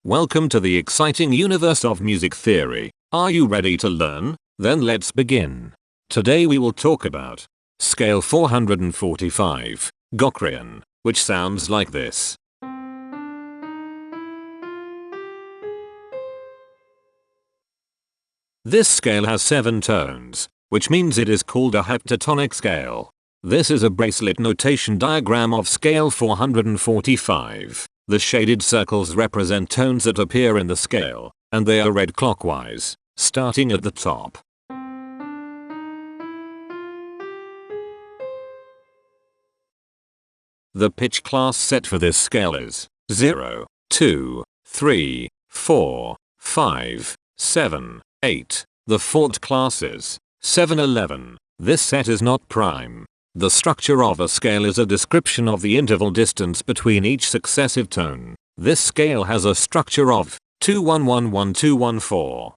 Welcome to the exciting universe of music theory. Are you ready to learn? Then let's begin. Today we will talk about scale 445, Gocrian, which sounds like this. This scale has 7 tones, which means it is called a heptatonic scale. This is a bracelet notation diagram of scale 445. The shaded circles represent tones that appear in the scale, and they are read clockwise, starting at the top. The pitch class set for this scale is 0, 2, 3, 4, 5, 7, 8. The fault class is 7, 11. This set is not prime. The structure of a scale is a description of the interval distance between each successive tone. This scale has a structure of 2 1 1 1 2 1 4.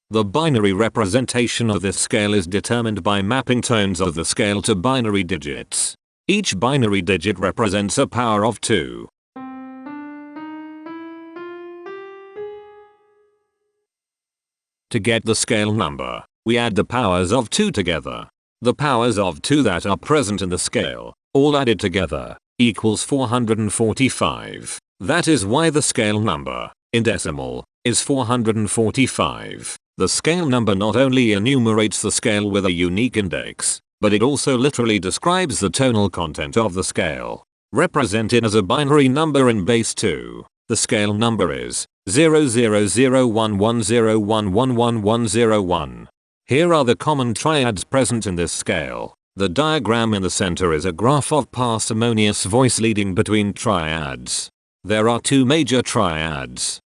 The binary representation of this scale is determined by mapping tones of the scale to binary digits. Each binary digit represents a power of 2. To get the scale number, we add the powers of 2 together. The powers of 2 that are present in the scale, all added together, equals 445. That is why the scale number, in decimal, is 445. The scale number not only enumerates the scale with a unique index, but it also literally describes the tonal content of the scale. Represented as a binary number in base 2, the scale number is 0001101111101. Here are the common triads present in this scale. The diagram in the center is a graph of parsimonious voice leading between triads. There are 2 major triads.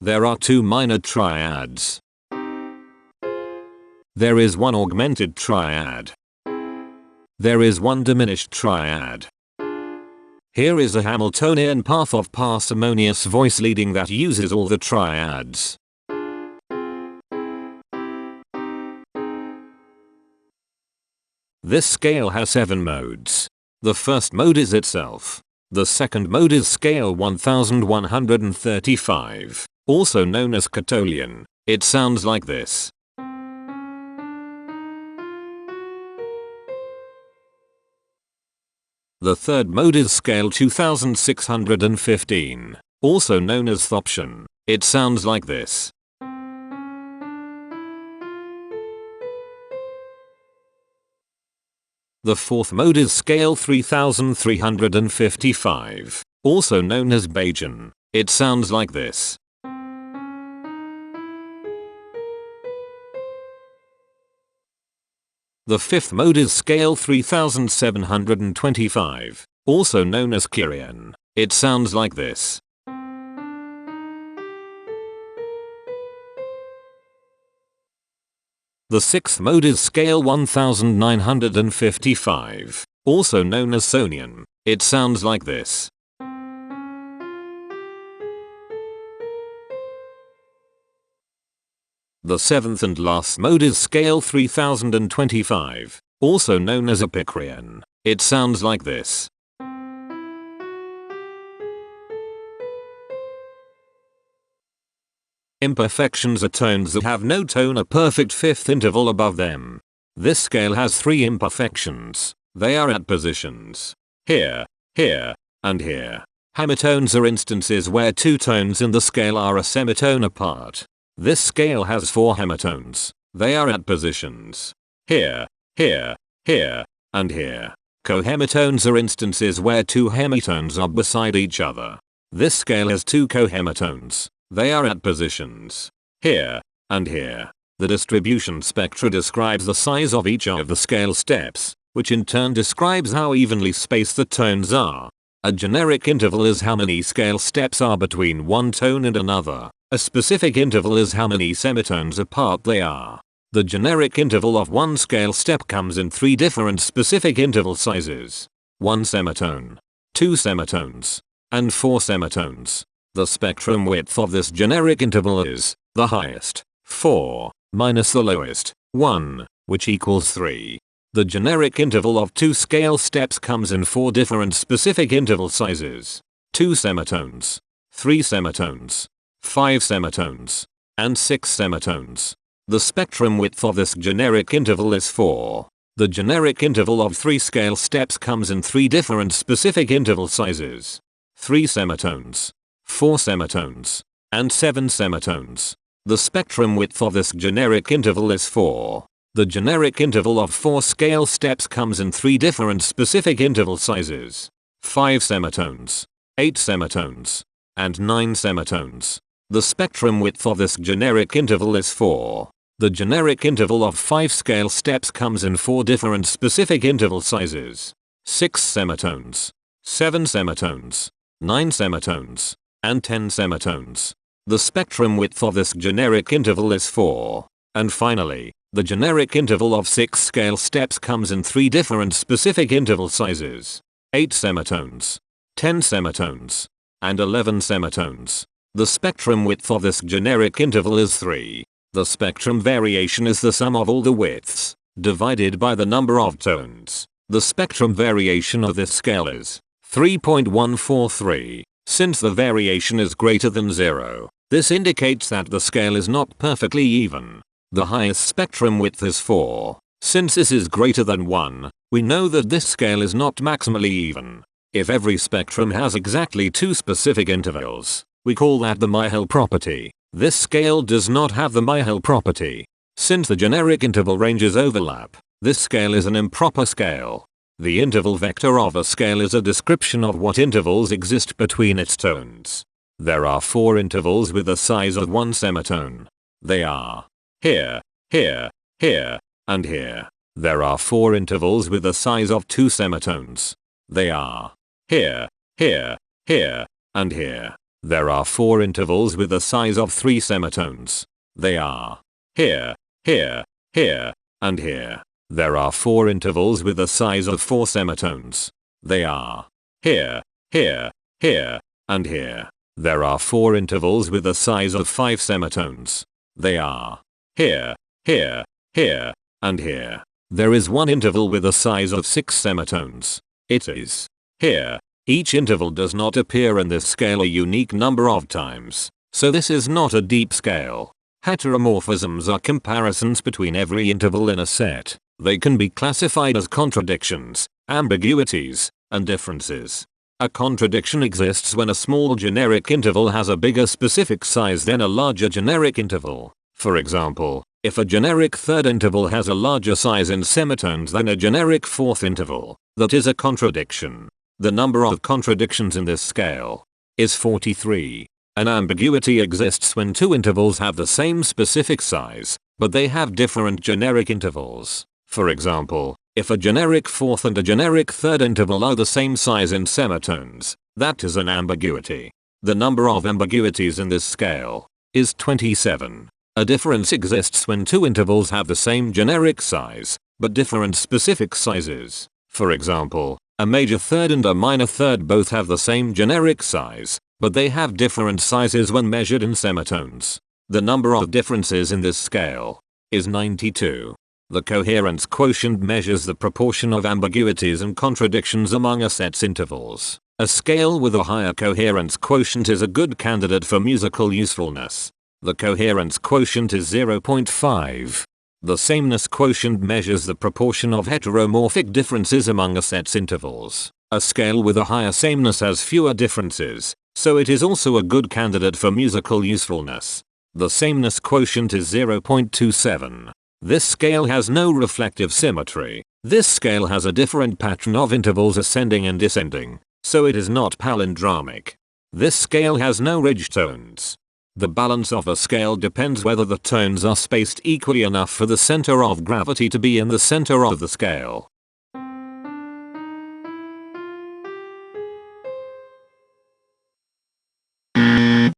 There are 2 minor triads. There is 1 augmented triad. There is 1 diminished triad. Here is a Hamiltonian path of parsimonious voice leading that uses all the triads. This scale has 7 modes. The first mode is itself. The second mode is scale 1135, also known as Catolian. It sounds like this. The third mode is scale 2615, also known as Thoption. It sounds like this. The fourth mode is scale 3355, also known as Bajan. It sounds like this. The fifth mode is scale 3725, also known as Gocrian. It sounds like this. The sixth mode is scale 1955, also known as Sonian. It sounds like this. The seventh and last mode is scale 3025, also known as Gocrian. It sounds like this. Imperfections are tones that have no tone, a perfect fifth interval above them. This scale has 3 imperfections. They are at positions here, here, and here. Hemitones are instances where 2 tones in the scale are a semitone apart. This scale has 4 hemitones. They are at positions here, here, here, and here. Cohemitones are instances where 2 hemitones are beside each other. This scale has 2 cohemitones. They are at positions here and here. The distribution spectra describes the size of each of the scale steps, which in turn describes how evenly spaced the tones are. A generic interval is how many scale steps are between one tone and another. A specific interval is how many semitones apart they are. The generic interval of one scale step comes in 3 different specific interval sizes: 1 semitone, 2 semitones, and 4 semitones. The spectrum width of this generic interval is the highest, 4, minus the lowest, 1, which equals 3. The generic interval of 2 scale steps comes in 4 different specific interval sizes. 2 semitones, 3 semitones, 5 semitones, and 6 semitones. The spectrum width of this generic interval is 4. The generic interval of 3 scale steps comes in 3 different specific interval sizes. 3 semitones, 4 semitones, and 7 semitones. The spectrum width of this generic interval is 4. The generic interval of 4 scale steps comes in 3 different specific interval sizes. 5 semitones, 8 semitones, and 9 semitones. The spectrum width of this generic interval is 4. The generic interval of 5 scale steps comes in 4 different specific interval sizes. 6 semitones, 7 semitones, 9 semitones, and 10 semitones. The spectrum width of this generic interval is 4. And finally, the generic interval of 6 scale steps comes in 3 different specific interval sizes. 8 semitones, 10 semitones, and 11 semitones. The spectrum width of this generic interval is 3. The spectrum variation is the sum of all the widths, divided by the number of tones. The spectrum variation of this scale is 3.143. Since the variation is greater than 0, this indicates that the scale is not perfectly even. The highest spectrum width is 4. Since this is greater than 1, we know that this scale is not maximally even. If every spectrum has exactly 2 specific intervals, we call that the Myhill property. This scale does not have the Myhill property. Since the generic interval ranges overlap, this scale is an improper scale. The interval vector of a scale is a description of what intervals exist between its tones. There are 4 intervals with a size of 1 semitone. They are here, here, here, and here. There are 4 intervals with a size of 2 semitones. They are here, here, here, and here. There are 4 intervals with a size of 3 semitones. They are here, here, here, and here. There are 4 intervals with a size of 4 semitones. They are here, here, here, and here. There are 4 intervals with a size of 5 semitones. They are here, here, here, and here. There is 1 interval with a size of 6 semitones. It is here. Each interval does not appear in this scale a unique number of times, so this is not a deep scale. Heteromorphisms are comparisons between every interval in a set. They can be classified as contradictions, ambiguities, and differences. A contradiction exists when a small generic interval has a bigger specific size than a larger generic interval. For example, if a generic third interval has a larger size in semitones than a generic fourth interval, that is a contradiction. The number of contradictions in this scale is 43. An ambiguity exists when 2 intervals have the same specific size, but they have different generic intervals. For example, if a generic fourth and a generic third interval are the same size in semitones, that is an ambiguity. The number of ambiguities in this scale is 27. A difference exists when 2 intervals have the same generic size, but different specific sizes. For example, a major third and a minor third both have the same generic size, but they have different sizes when measured in semitones. The number of differences in this scale is 92. The coherence quotient measures the proportion of ambiguities and contradictions among a set's intervals. A scale with a higher coherence quotient is a good candidate for musical usefulness. The coherence quotient is 0.5. The sameness quotient measures the proportion of heteromorphic differences among a set's intervals. A scale with a higher sameness has fewer differences, so it is also a good candidate for musical usefulness. The sameness quotient is 0.27. This scale has no reflective symmetry. This scale has a different pattern of intervals ascending and descending, so it is not palindromic. This scale has no ridge tones. The balance of a scale depends whether the tones are spaced equally enough for the center of gravity to be in the center of the scale.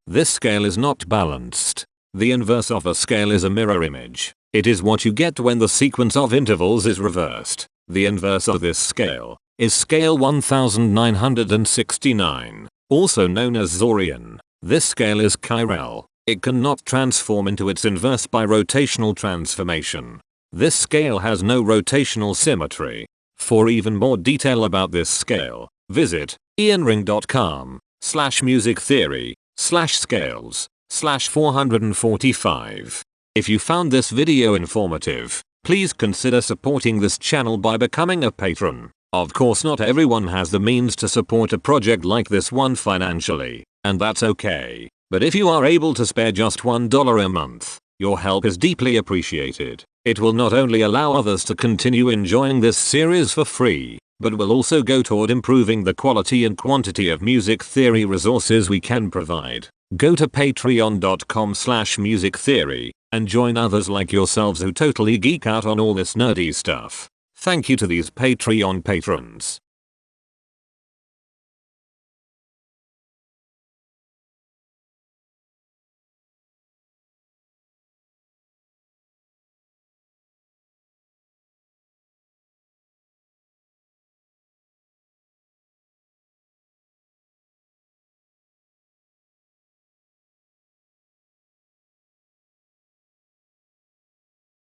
This scale is not balanced. The inverse of a scale is a mirror image. It is what you get when the sequence of intervals is reversed. The inverse of this scale is scale 1969, also known as Gocrian. This scale is chiral. It cannot transform into its inverse by rotational transformation. This scale has no rotational symmetry. For even more detail about this scale, visit ianring.com/musictheory/scales/445. If you found this video informative, please consider supporting this channel by becoming a patron. Of course, not everyone has the means to support a project like this one financially, and that's okay. But if you are able to spare just $1 a month, your help is deeply appreciated. It will not only allow others to continue enjoying this series for free, but will also go toward improving the quality and quantity of music theory resources we can provide. Go to patreon.com/musictheory and join others like yourselves who totally geek out on all this nerdy stuff. Thank you to these Patreon patrons.